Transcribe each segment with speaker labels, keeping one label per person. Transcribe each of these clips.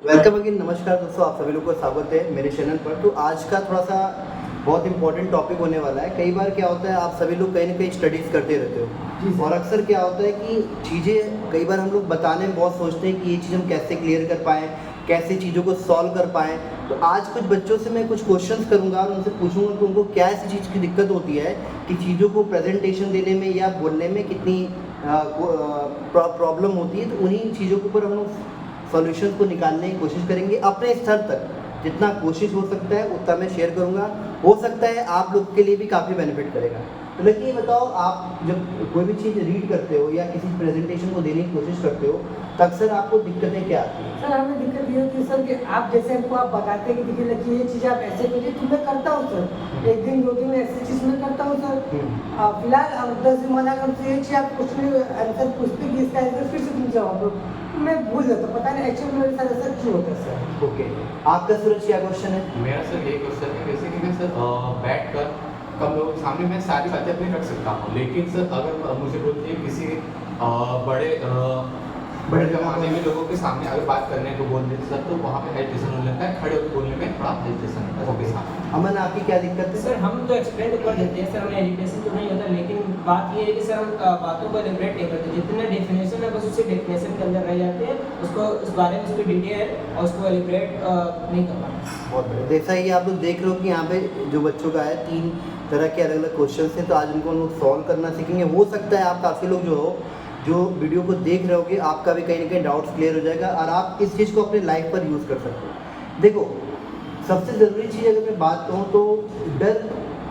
Speaker 1: Welcome again. नमस्कार दोस्तों, आप सभी लोगों का स्वागत है मेरे चैनल पर। तो आज का थोड़ा सा बहुत इंपॉर्टेंट टॉपिक होने वाला है। कई बार क्या होता है, आप सभी लोग कहीं ना कहीं स्टडीज़ करते रहते हो और अक्सर क्या होता है कि चीज़ें कई बार हम लोग बताने में बहुत सोचते हैं कि ये चीज़ हम कैसे क्लियर कर पाएँ, कैसे चीज़ों को सॉल्व कर पाएँ। तो आज कुछ बच्चों से मैं कुछ क्वेश्चंस करूँगा और उनसे पूछूंगा कि उनको क्या ऐसी चीज़ की दिक्कत होती है कि चीज़ों को प्रेजेंटेशन देने में या बोलने में कितनी प्रॉब्लम होती है। तो उन्हीं चीज़ों के ऊपर हम लोग सॉल्यूशन को निकालने की कोशिश करेंगे अपने स्तर तक। जितना कोशिश हो सकता है उतना मैं शेयर करूँगा। हो सकता है आप लोग के लिए भी काफ़ी बेनिफिट करेगा। तो लेकिन ये बताओ, आप जब कोई भी चीज़ रीड करते हो या किसी प्रेजेंटेशन को देने की कोशिश करते हो तो अक्सर आपको दिक्कतें क्या आती हैं?
Speaker 2: सर हमें दिक्कत ये होती है सर कि आप जैसे हमको आप बताते हैं कि देखिए लड़की ये चीज़ आप ऐसे करिए तो मैं करता हूँ सर। एक दिन 2 दिन ऐसी चीज़ मैं करता हूँ सर। फिलहाल अब 10 दिन मना हमसे ये चीज़ आप क्वेश्चन आंसर पूछते कि इसका आंसर फिर से तुम जवाब दो, तो मैं भूल जाता हूँ। पता नहीं एक्चुअली मेरे साथ ऐसा क्यों होता है सर।
Speaker 1: ओके, आपका सूरज क्या क्वेश्चन है?
Speaker 3: मेरा सर ये क्वेश्चन है, जैसे कि मैं सर बैठकर कम लोगों के सामने मैं सारी बातें अपनी रख सकता हूँ, लेकिन सर अगर मुझे बोलते हैं किसी बड़े पैमाने में लोगों के सामने अगर बात करने को बोल देते सर, तो वहाँ पे हेजिटेशन होने लगता है, खड़े होकर बोलने में थोड़ा हेजिटेशन होता है सबके सामने।
Speaker 1: अमन, आपकी क्या दिक्कत है?
Speaker 4: सर हम तो एक्सप्लेन तो कर देते हैं सर, हमें एजुकेशन तो नहीं होता, लेकिन बात ये है कि सर हम बातों को एलिब्रेट नहीं करते। जितना डेफिनेशन है बस उसी डेफिनेशन के अंदर रह जाते हैं, उसको उस बारे में उसकी डिटेल और उसको एलिब्रेट नहीं कर पाते।
Speaker 1: बहुत बढ़िया। जैसा कि आप लोग देख रहे हो कि यहाँ पे जो बच्चों का है 3 तरह के अलग अलग क्वेश्चन हैं, तो आज उनको हम लोग सॉल्व करना सीखेंगे। हो सकता है आप काफ़ी लोग जो वीडियो को देख रहे होगे, आपका भी कहीं ना कहीं डाउट्स क्लियर हो जाएगा और आप इस चीज़ को अपने लाइफ पर यूज़ कर सकते हो। देखो, सबसे ज़रूरी चीज़ अगर मैं बात कहूँ तो डर,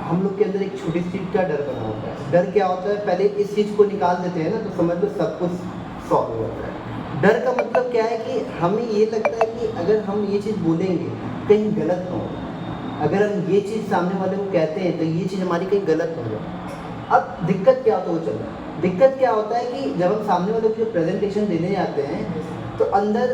Speaker 1: हम लोग के अंदर एक छोटी सी चीज़ का डर बना होता है। डर क्या होता है, पहले इस चीज़ को निकाल देते हैं ना तो समझ लो सब कुछ सॉल्व हो जाता है। डर का मतलब क्या है कि हमें ये लगता है कि अगर हम ये चीज़ बोलेंगे कहीं गलत ना हो, अगर हम ये चीज़ सामने वाले को कहते हैं तो ये चीज़ हमारी कहीं गलत ना हो जाए। अब दिक्कत क्या होता है, वो चल रहा है। दिक्कत क्या होता है कि जब हम सामने वाले को जो प्रेजेंटेशन देने जाते हैं तो अंदर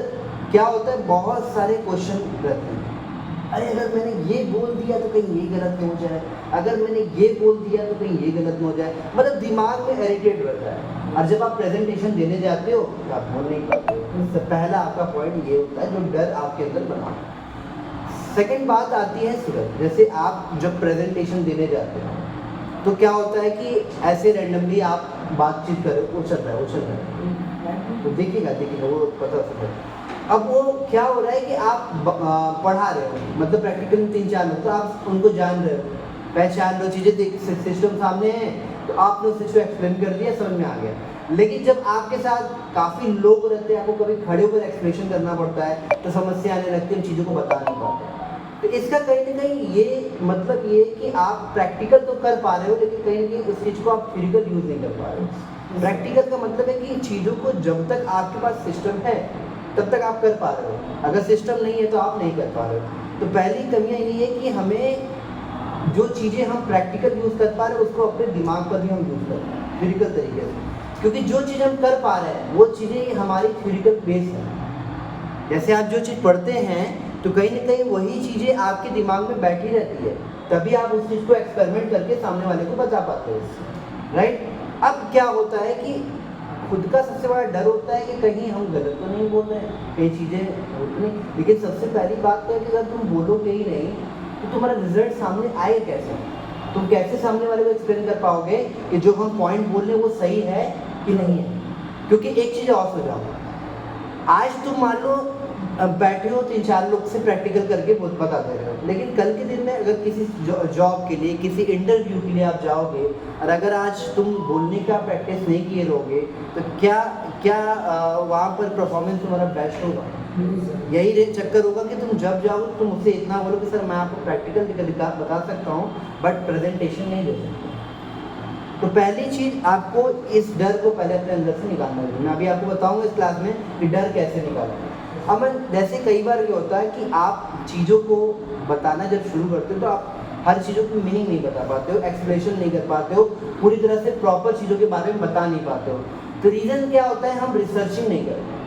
Speaker 1: क्या होता है, बहुत सारे क्वेश्चन रहते हैं। अरे अगर मैंने ये बोल दिया तो कहीं ये गलत न हो जाए, अगर मैंने ये बोल दिया तो कहीं ये गलत न हो जाए, मतलब दिमाग में इरिटेट रहता है। और जब आप प्रेजेंटेशन देने जाते हो तो आप बोल नहीं पाते हो। तो पहला आपका पॉइंट ये होता है, जो डर आपके अंदर बना। सेकेंड बात आती है सूरज, जैसे आप जब प्रेजेंटेशन देने जाते हो तो क्या होता है कि ऐसे रैंडमली आप बातचीत करो, वो चल रहा है तो देखिएगा वो पता चल रहा है। अब वो क्या हो रहा है कि आप पढ़ा रहे हो, मतलब प्रैक्टिकल 3-4 लोग, तो आप उनको जान रहे हो, पहचान लो, चीज़ें देख, सिस्टम सामने है तो आपने उस चीज़ को एक्सप्लेन कर दिया, समझ में आ गया। लेकिन जब आपके साथ काफ़ी लोग रहते हैं, आपको कभी खड़े होकर एक्सप्लेनेशन करना पड़ता है तो समस्या आने लगती है, चीज़ों को बता नहीं पाते। तो इसका कहीं ना कहीं ये मतलब ये कि आप प्रैक्टिकल तो कर पा रहे हो लेकिन कहीं ना कहीं उस चीज़ को आप फिजिकल यूज़ नहीं कर पा रहे हो। प्रैक्टिकल का मतलब है कि चीज़ों को जब तक आपके पास सिस्टम है तब तक आप कर पा रहे हो, अगर सिस्टम नहीं है तो आप नहीं कर पा रहे हो। तो पहली कमियाँ ये है कि हमें जो चीज़ें हम प्रैक्टिकल यूज़ कर पा रहे हैं उसको अपने दिमाग पर भी हम यूज़ कर पाए फिजिकल तरीके से, क्योंकि जो चीज़ हम कर पा रहे हैं वो चीज़ें हमारी फिजिकल बेस है। जैसे आप जो चीज़ पढ़ते हैं तो कहीं ना कहीं वही चीज़ें आपके दिमाग में बैठी रहती है, तभी आप उस चीज़ को एक्सपेरिमेंट करके सामने वाले को बता पाते हो, राइट। अब क्या होता है कि खुद का सबसे बड़ा डर होता है कि कहीं हम गलत तो नहीं बोल रहे हैं, कई चीज़ें होती नहीं। लेकिन सबसे पहली बात तो है कि अगर तुम बोलोगे ही नहीं तो तुम्हारा रिजल्ट सामने आएगा कैसे? तुम कैसे सामने वाले को एक्सप्लेन कर पाओगे कि जो हम पॉइंट बोल रहे हैं वो सही है कि नहीं है? क्योंकि एक चीज़ और हो जाओ, आज तुम मान लो बैठे हो 3-4 लोग से प्रैक्टिकल करके बता दे रहे हो, लेकिन कल के दिन में अगर किसी जॉब के लिए, किसी इंटरव्यू के लिए आप जाओगे और अगर आज तुम बोलने का प्रैक्टिस नहीं किए रहोगे तो क्या वहाँ पर परफॉर्मेंस तुम्हारा बेस्ट होगा? यही चक्कर होगा कि तुम जब जाओगे तुम उससे इतना बोलो कि सर मैं आपको प्रैक्टिकल बता सकता हूँ बट प्रेजेंटेशन नहीं दे सकता। तो पहली चीज़ आपको इस डर को पहले अपने अंदर से निकालना है। मैं अभी आपको बताऊंगा इस क्लास में कि डर कैसे निकालना है। अमन, जैसे कई बार ये होता है कि आप चीज़ों को बताना जब शुरू करते हो तो आप हर चीज़ों की मीनिंग नहीं बता पाते हो, एक्सप्लेनेशन नहीं कर पाते हो, पूरी तरह से प्रॉपर चीज़ों के बारे में बता नहीं पाते हो। तो रीज़न क्या होता है, हम रिसर्चिंग नहीं करते।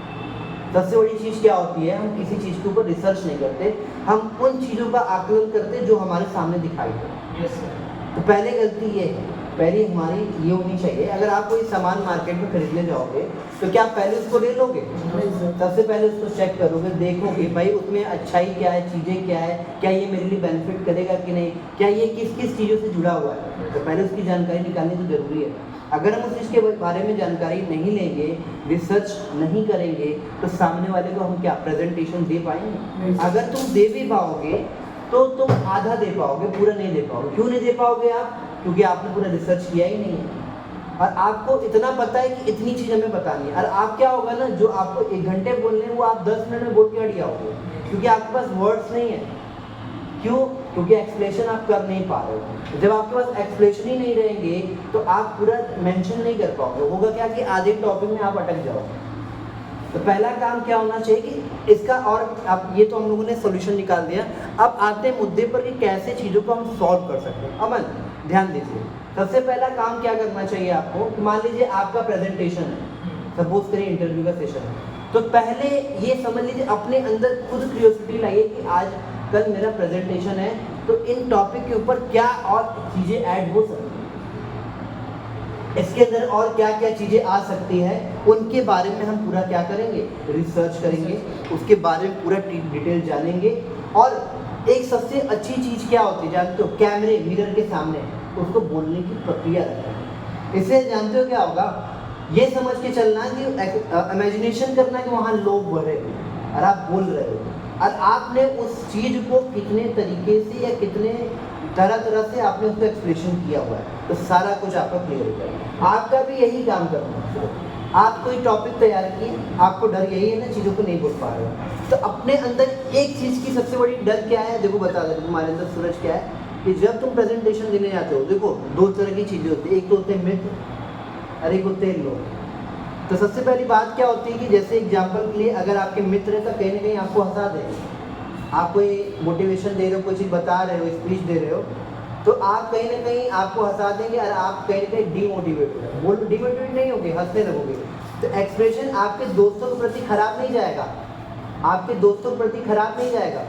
Speaker 1: सबसे बड़ी चीज़ क्या होती है, हम किसी चीज़ के ऊपर रिसर्च नहीं करते, हम उन चीज़ों का आकलन करते जो हमारे सामने दिखाई दे।
Speaker 4: Yes sir.
Speaker 1: तो पहले गलती ये है। पहली हमारी ये होनी चाहिए, अगर आप कोई सामान मार्केट में खरीदने जाओगे तो क्या आप पहले उसको ले लोगे? सबसे पहले उसको चेक करोगे, देखोगे भाई उसमें अच्छाई क्या है, चीज़ें क्या है, क्या ये मेरे लिए बेनिफिट करेगा कि नहीं, क्या ये किस किस चीज़ों से जुड़ा हुआ है, तो पहले उसकी जानकारी निकालनी तो ज़रूरी है। अगर हम उस चीज़ के बारे में जानकारी नहीं लेंगे, रिसर्च नहीं करेंगे, तो सामने वाले को हम क्या प्रेजेंटेशन दे पाएंगे? अगर तुम दे भी पाओगे तो तुम आधा दे पाओगे, पूरा नहीं दे पाओगे। क्यों नहीं दे पाओगे आप? क्योंकि आपने पूरा रिसर्च किया ही नहीं है और आपको इतना पता है कि इतनी चीज़ हमें बतानी है। और आप क्या होगा ना, जो आपको 1 घंटे बोलने हैं वो आप 10 मिनट में बोल के हट जाओगे, क्योंकि आपके पास वर्ड्स नहीं है। क्यों? क्योंकि एक्सप्लेनेशन आप कर नहीं पा रहे हो। जब आपके पास एक्सप्लेनेशन ही नहीं रहेंगे तो आप पूरा मेंशन नहीं कर पाओगे। होगा क्या कि आधे टॉपिक में आप अटक जाओगे। तो पहला काम क्या होना चाहिए कि इसका, और अब ये तो हम लोगों ने सोल्यूशन निकाल दिया, अब आते हैं मुद्दे पर कि कैसे चीज़ों को हम सॉल्व कर सकते हैं। अमन ध्यान दीजिए, सबसे पहला काम क्या करना चाहिए आपको कि मान लीजिए आपका प्रेजेंटेशन है, सपोज करिए इंटरव्यू का सेशन है, तो पहले ये समझ लीजिए अपने अंदर खुद क्यूरियोसिटी लाइए कि आज कल मेरा प्रेजेंटेशन है तो इन टॉपिक के ऊपर क्या और चीज़ें ऐड हो सकती हैं, इसके अंदर और क्या क्या चीज़ें आ सकती हैं, उनके बारे में हम पूरा क्या करेंगे, रिसर्च करेंगे, उसके बारे में पूरा डिटेल जानेंगे। और एक सबसे अच्छी चीज़ क्या होती है जानते हो? कैमरे मिरर के सामने उसको बोलने की प्रक्रिया रखें। इससे जानते हो क्या होगा? ये समझ के चलना कि इमेजिनेशन करना कि वहाँ लोग बोल रहे हैं और आप बोल रहे हो, और आपने उस चीज़ को कितने तरीके से या कितने तरह से आपने उसको एक्सप्रेशन किया हुआ है, तो सारा कुछ आपका क्लियर हो जाएगा। आपका भी यही काम करना है। आप कोई टॉपिक तैयार किए, आपको डर यही है ना चीज़ों को नहीं बोल पा रहे हो, तो अपने अंदर एक चीज़ की सबसे बड़ी डर क्या है, देखो बता दे तुम्हारे अंदर सूरज क्या है, कि जब तुम प्रेजेंटेशन देने जाते हो, देखो 2 तरह की चीज़ें होती है, एक तो होते हैं मित्र और एक होते हैं लोग। तो सबसे पहली बात क्या होती है कि जैसे एग्जाम्पल के लिए अगर आपके मित्र हैं तो कहीं ना कहीं आपको हंसा देंगे, आप कोई मोटिवेशन दे रहे हो, कोई चीज़ बता रहे हो, स्पीच दे रहे हो, तो आप कहीं ना कहीं आपको हंसा देंगे और आप कहीं ना कहीं डीमोटिवेट हो जाए, बोल डीमोटिवेट नहीं होगे, हंसने लगोगे। तो एक्सप्रेशन आपके दोस्तों के प्रति खराब नहीं जाएगा, आपके दोस्तों के प्रति खराब नहीं जाएगा,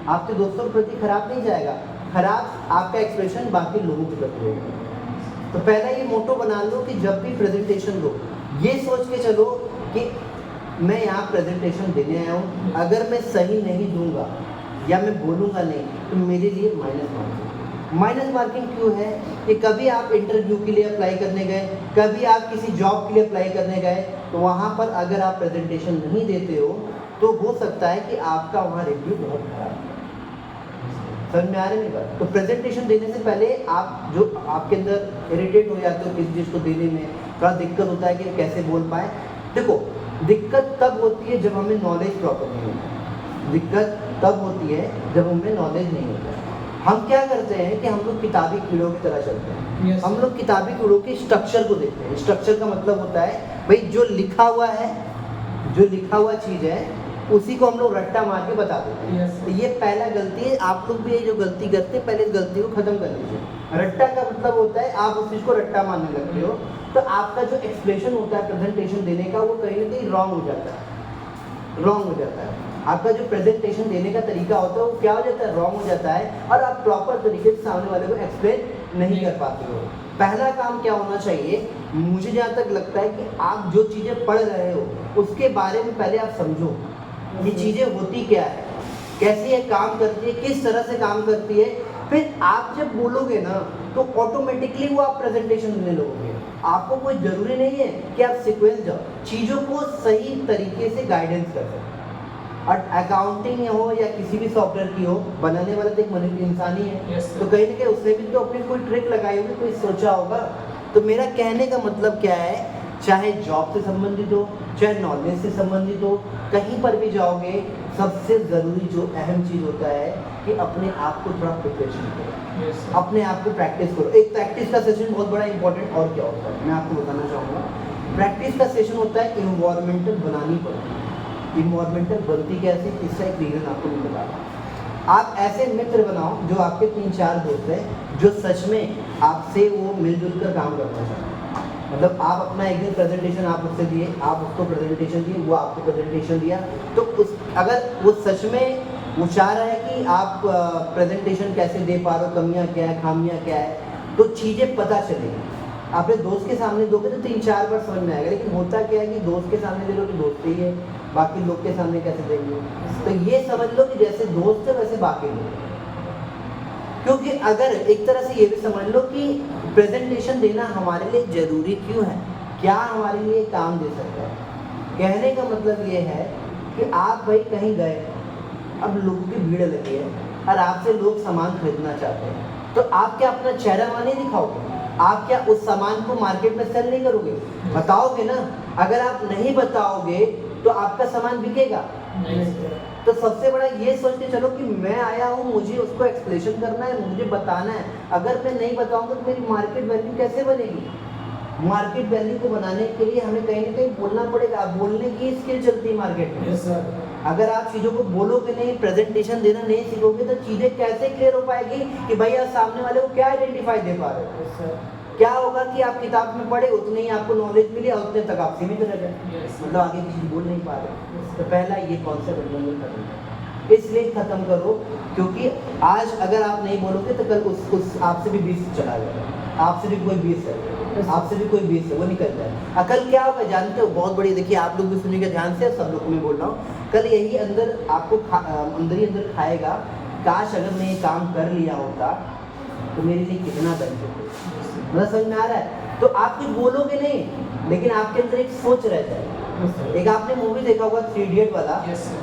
Speaker 1: आपके दोस्तों के प्रति खराब नहीं जाएगा, खराब आपका एक्सप्रेशन बाकी लोगों के प्रति होगा। तो पहला ये मोटो बना लो कि जब भी प्रेजेंटेशन दो, ये सोच के चलो कि मैं यहाँ प्रेजेंटेशन देने आया हूँ, अगर मैं सही नहीं दूंगा या मैं बोलूँगा नहीं तो मेरे लिए माइनस मार्किंग क्यों है? कि कभी आप इंटरव्यू के लिए अप्लाई करने गए, कभी आप किसी जॉब के लिए अप्लाई करने गए, तो वहाँ पर अगर आप प्रेजेंटेशन नहीं देते हो तो हो सकता है कि आपका वहाँ रिव्यू बहुत खराब है। समझ में आ रही है मेरी बात? तो प्रेजेंटेशन देने से पहले आप जो आपके अंदर इरिटेट हो जाते हो किसी चीज़ को देने में, थोड़ा दिक्कत होता है कि कैसे बोल पाए। देखो दिक्कत तब होती है जब हमें नॉलेज प्रॉपर नहीं होता, दिक्कत तब होती है जब हमें नॉलेज नहीं होता। हम क्या करते हैं कि हम लोग किताबी कीड़ों की तरह चलते हैं। हम लोग किताबी कीड़ों के स्ट्रक्चर को देखते हैं। स्ट्रक्चर का मतलब होता है भाई जो लिखा हुआ है, जो लिखा हुआ चीज़ है उसी को हम लोग रट्टा मार के बता देते हैं। तो ये पहला गलती है, आप लोग भी ये जो गलती करते हैं पहले इस गलती को खत्म कर लीजिए। रट्टा का मतलब होता है आप उस चीज़ को रट्टा मारने लगते हो, तो आपका जो एक्सप्रेशन होता है प्रेजेंटेशन देने का वो कहीं ना कहीं रॉन्ग हो जाता है, रॉन्ग हो जाता है। आपका जो प्रेजेंटेशन देने का तरीका होता है वो क्या हो जाता है, रॉन्ग हो जाता है, और आप प्रॉपर तरीके से सामने वाले को एक्सप्लेन नहीं कर पाते हो। पहला काम क्या होना चाहिए, मुझे जहाँ तक लगता है कि आप जो चीज़ें पढ़ रहे हो उसके बारे में पहले आप समझो, ये चीज़ें होती क्या है, कैसे ये काम करती है, किस तरह से काम करती है। फिर आप जब बोलोगे ना तो ऑटोमेटिकली वो आप प्रेजेंटेशन देने लगोगे। आपको कोई ज़रूरी नहीं है कि आप सीक्वेंस जाओ, चीज़ों को सही तरीके से गाइडेंस कर सकते। और अकाउंटिंग हो या किसी भी सॉफ्टवेयर की हो, बनाने वाला तो एक मनुष्य इंसान ही है। तो कहीं ना कहीं उसने भी तो अपनी कोई ट्रिक लगाई होगी, कोई सोचा होगा। तो मेरा कहने का मतलब क्या है, चाहे जॉब से संबंधित हो, चाहे नॉलेज से संबंधित हो, कहीं पर भी जाओगे सबसे ज़रूरी जो अहम चीज़ होता है कि अपने आप को थोड़ा प्रिपरेशन करो, अपने आप को प्रैक्टिस करो। एक प्रैक्टिस का सेशन बहुत बड़ा इंपॉर्टेंट और क्या होता है मैं आपको बताना चाहूँगा। प्रैक्टिस का सेशन होता है इन्वायरमेंटल बनानी पड़ती है। इन्वायरमेंटल बनती कैसे, इसका एक रीज़न आपको नहीं बता रहा। आप ऐसे मित्र बनाओ जो आपके 3-4 दोस्त हैं जो सच में आपसे वो मिलजुल कर काम करना चाहते हैं। मतलब आप अपना एक दिन प्रेजेंटेशन आप उससे दिए, आप उसको प्रेजेंटेशन दिए, वो आपको प्रेजेंटेशन दिया, तो उस अगर वो सच में वो चाह रहा है कि आप प्रेजेंटेशन कैसे दे पा रहे हो, कमियाँ क्या है, खामियाँ क्या है, तो चीज़ें पता चलेगी। अपने दोस्त के सामने दोगे तो 3-4 बार समझ में आएगा, लेकिन होता क्या है कि दोस्त के सामने दे लो तो दोस्त ही है, बाकी लोग के सामने कैसे देंगे। तो ये समझ लो कि जैसे दोस्त है वैसे बाकी लोग। क्योंकि अगर एक तरह से ये भी समझ लो कि प्रेजेंटेशन देना हमारे लिए ज़रूरी क्यों है, क्या हमारे लिए काम दे सकता है। कहने का मतलब ये है कि आप भाई कहीं गए, अब लोगों की भीड़ लगी है और आपसे लोग सामान खरीदना चाहते हैं, तो आप क्या अपना चेहरा वहाँ नहीं दिखाओगे? आप क्या उस सामान को मार्केट में सेल नहीं करोगे? बताओगे ना। अगर आप नहीं बताओगे तो आपका सामान बिकेगा। तो सबसे बड़ा ये सोच के चलो कि मैं आया हूँ, मुझे उसको एक्सप्लेनेशन करना है, मुझे बताना है। अगर मैं नहीं बताऊंगा तो मेरी मार्केट वैल्यू कैसे बनेगी? मार्केट वैल्यू को बनाने के लिए हमें कहीं ना कहीं बोलना पड़ेगा। बोलने की स्किल चलती है मार्केट में।
Speaker 2: Yes sir.
Speaker 1: अगर आप चीज़ों को बोलोगे नहीं, प्रेजेंटेशन देना नहीं सीखोगे तो चीज़ें कैसे क्लियर हो पाएगी कि भाई आप सामने वाले को क्या आइडेंटिफाई दे पा रहे हो।
Speaker 2: Yes sir.
Speaker 1: क्या होगा कि आप किताब में पढ़े उतने ही आपको नॉलेज मिली और उतने तक आप सीमित रह गए, मतलब आगे किसी बोल नहीं पा रहे। तो पहला ये कॉन्सेप्ट खत्म करो, इसलिए खत्म करो क्योंकि आज अगर आप नहीं बोलोगे तो कल उस आपसे भी 20 चला जाएगा, आपसे भी कोई 20 है, आपसे भी कोई 20 है, वो निकल जाए। अकल क्या होगा जानते हो? बहुत बड़ी, देखिए आप लोग भी सुनिएगा ध्यान से, सब लोग को मैं बोल रहा हूँ। कल यही अंदर आपको अंदर ही अंदर खाएगा, काश अगर मैं ये काम कर लिया होता तो मेरे लिए कितना बेनिफिट होता। मतलब समझ में आ रहा है? तो आप कुछ बोलोगे नहीं, लेकिन आपके अंदर एक सोच रह जाए। एक आपने मूवी देखा होगा 3 इडियट वाला,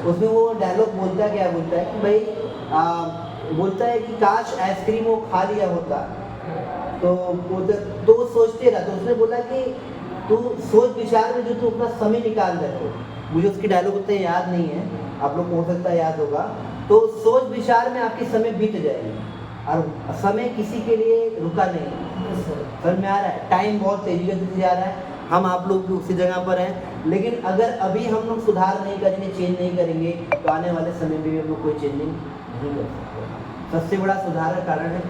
Speaker 1: उसमें वो डायलॉग बोलता है, क्या बोलता है कि भाई बोलता है कि काश आइसक्रीम वो खा लिया होता तो वो सोचते रहा। तो उसने बोला कि तू सोच विचार में जो तू अपना समय निकाल रहे हो, मुझे उसकी डायलॉग उतने याद नहीं है, आप लोग को हो सकता है याद होगा। तो सोच विचार में आपकी समय बीत जाएगी और समय किसी के लिए रुका नहीं। समझ में आ रहा है? टाइम बहुत तेजी से जा रहा है, हम आप लोग भी उसी जगह पर हैं, लेकिन अगर अभी हम लोग सुधार नहीं करेंगे, चेंज नहीं करेंगे तो आने वाले समय में भी हम लोग कोई चेंजिंग नहीं कर सकते। सबसे बड़ा सुधार का कारण है,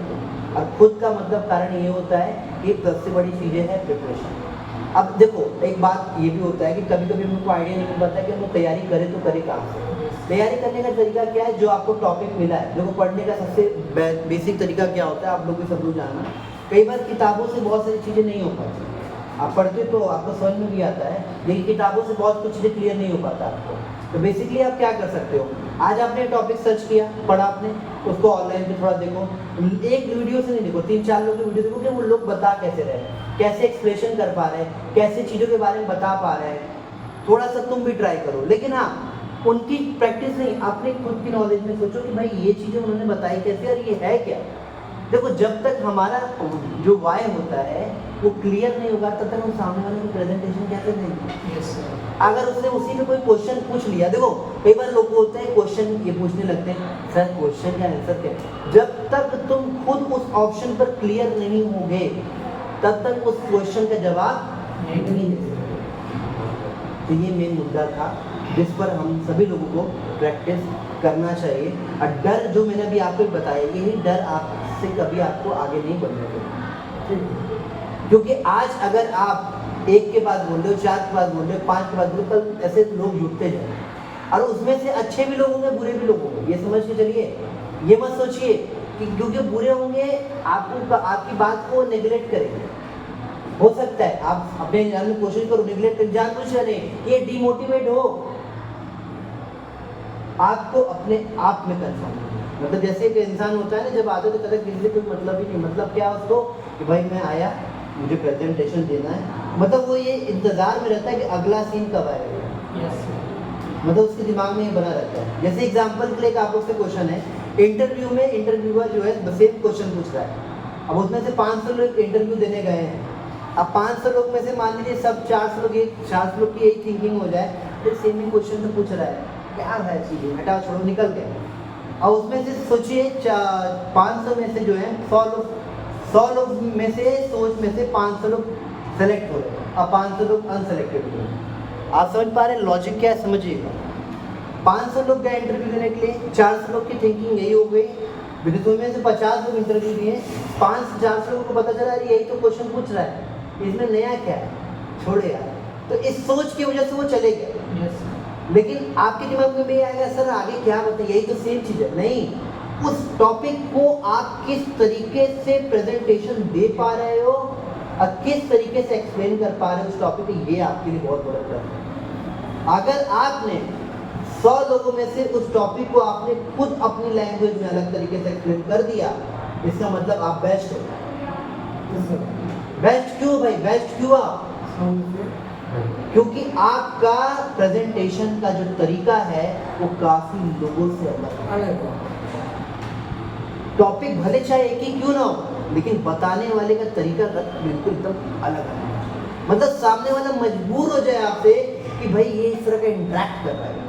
Speaker 1: और खुद का मतलब कारण ये होता है कि सबसे बड़ी चीज़ें है प्रिपरेशन। अब देखो एक बात ये भी होता है कि कभी कभी हमको आइडिया नहीं मिल पाता कि हम लोग तैयारी करें तो करें कहाँ से। तैयारी करने का तरीका क्या है? जो आपको टॉपिक मिला है, देखो पढ़ने का सबसे बेसिक तरीका क्या होता है, आप लोग भी सब लोग जानना। कई बार किताबों से बहुत सारी चीज़ें नहीं हो पाती, आप पढ़ते तो आपको समझ में भी आता है, लेकिन किताबों से बहुत कुछ चीज़ें क्लियर नहीं हो पाता आपको। तो बेसिकली आप क्या कर सकते हो? आज आपने टॉपिक सर्च किया, पढ़ा आपने, उसको ऑनलाइन पे थोड़ा देखो, एक वीडियो से नहीं देखो, 3-4 लोग की वीडियो देखो कि वो लोग बता कैसे रहे हैं, कैसे एक्सप्लेनेशन कर पा रहे हैं, कैसे चीज़ों के बारे में बता पा रहे हैं। थोड़ा सा तुम भी ट्राई करो, लेकिन हाँ उनकी प्रैक्टिस नहीं, अपने खुद की नॉलेज में सोचो कि भाई ये चीज़ें उन्होंने बताई कैसे और ये है क्या। देखो जब तक हमारा जो वाय होता है वो क्लियर नहीं होगा तब तक हम सामने वाले को प्रेजेंटेशन कैसे देंगे। अगर उसने उसी में कोई क्वेश्चन पूछ लिया, देखो कई बार लोग होते हैं क्वेश्चन ये पूछने लगते हैं, सर क्वेश्चन का आंसर क्या है। जब तक तुम खुद उस ऑप्शन पर क्लियर नहीं होगे तब तक उस क्वेश्चन का जवाब नहीं दे सकते। तो ये मेन मुद्दा था जिस पर हम सभी लोगों को प्रैक्टिस करना चाहिए। और डर जो मैंने अभी आपको बताया, यही डर आपसे कभी आपको आगे नहीं बढ़ने देगा। क्योंकि आज अगर आप 1 के बाद बोल रहे हो, 4 के बाद बोल रहे हो, 5 के बाद बोल रहे हो, कल ऐसे लोग जुटते जाए और उसमें से अच्छे भी लोग होंगे, बुरे भी लोग होंगे। ये समझ के चलिए, ये मत सोचिए कि क्योंकि बुरे होंगे आपको आपकी बात को नेगलेक्ट करेंगे। हो सकता है आप अपने एग्जाम में कोशिश करो, नेगलेक्ट कर जानबूझ करें, ये डिमोटिवेट हो, आपको अपने आप में कंफर्म। मतलब जैसे एक इंसान होता है ना, जब आते तो कहते किसी से कोई मतलब ही नहीं, मतलब क्या उसको कि भाई मैं आया, मुझे प्रेजेंटेशन देना है, मतलब वो ये इंतज़ार में रहता है कि अगला सीन कब आएगा। मतलब उसके दिमाग में ये बना रहता है। जैसे एग्जांपल के लिए आप लोग से क्वेश्चन है, इंटरव्यू में इंटरव्यूअर जो है सेम क्वेश्चन पूछ रहा है। अब उसमें से 500 लोग इंटरव्यू देने गए हैं, अब 500 लोग में से मान लीजिए सब 400 लोग की यही थिंकिंग हो जाए, फिर सेम ही क्वेश्चन तो पूछ रहा है, क्या है चीज़ें हटाओ छोड़ो निकल गए। और उसमें से सोचिए 500 में से जो है 100 लोग में से सोच में से 500 लोग सेलेक्ट हो रहे हैं और 500 लोग अनसेलेक्टेड हो रहे हैं। आप समझ पा रहे हैं लॉजिक क्या है? समझिएगा। 500 लोग गए इंटरव्यू देने के लिए, 400 लोग की थिंकिंग यही हो गई, बिल्कुल में से 50 लोग इंटरव्यू दिए, 400 लोगों को पता चला यही तो क्वेश्चन पूछ रहा है, इसमें नया क्या है, छोड़े यार। तो इस सोच की वजह से वो चले गए। लेकिन आपके दिमाग में भी आएगा सर आगे क्या बताए, यही तो सेम चीज़ है। नहीं, उस टॉपिक को आप किस तरीके से प्रेजेंटेशन दे पा रहे हो और किस तरीके से एक्सप्लेन कर पा रहे हो उस टॉपिक को, ये आपके लिए बहुत बड़ा प्रश्न है। अगर आपने 100 लोगों में से उस टॉपिक को आपने खुद अपनी लैंग्वेज में अलग तरीके से एक्सप्लेन कर दिया, इसका मतलब आप बेस्ट हो। बेस्ट क्यों भाई, बेस्ट क्यों आप? क्योंकि आपका प्रेजेंटेशन का जो तरीका है वो काफी लोगों से अलग है। टॉपिक भले चाहे एक ही क्यों ना हो, लेकिन बताने वाले का तरीका बिल्कुल एकदम अलग है। मतलब सामने वाला मजबूर हो जाए आपसे कि भाई ये इस तरह का इंटरेक्ट कर रहा है।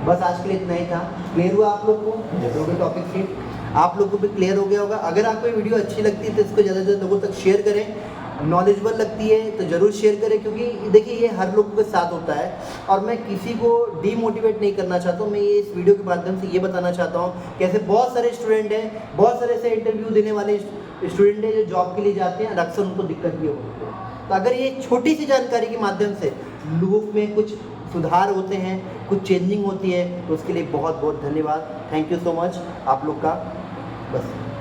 Speaker 1: बस आज के लिए इतना ही था। क्लियर हुआ आप लोग को टॉपिक से? आप लोगों को भी क्लियर हो गया होगा। अगर आपको ये वीडियो अच्छी लगती है तो इसको ज़्यादा से ज़्यादा लोगों तक शेयर करें। नॉलेजेबल लगती है तो ज़रूर शेयर करें, क्योंकि देखिए ये हर लोगों के साथ होता है और मैं किसी को डीमोटिवेट नहीं करना चाहता हूँ। मैं ये इस वीडियो के माध्यम से ये बताना चाहता हूँ कि ऐसे बहुत सारे स्टूडेंट हैं, बहुत सारे ऐसे इंटरव्यू देने वाले स्टूडेंट हैं जो जॉब के लिए जाते हैं और अक्सर उनको दिक्कत भी होती है। तो अगर ये छोटी सी जानकारी के माध्यम से लोगों में कुछ सुधार होते हैं, कुछ चेंजिंग होती है, तो उसके लिए बहुत बहुत धन्यवाद। थैंक यू सो मच आप लोग का। बस।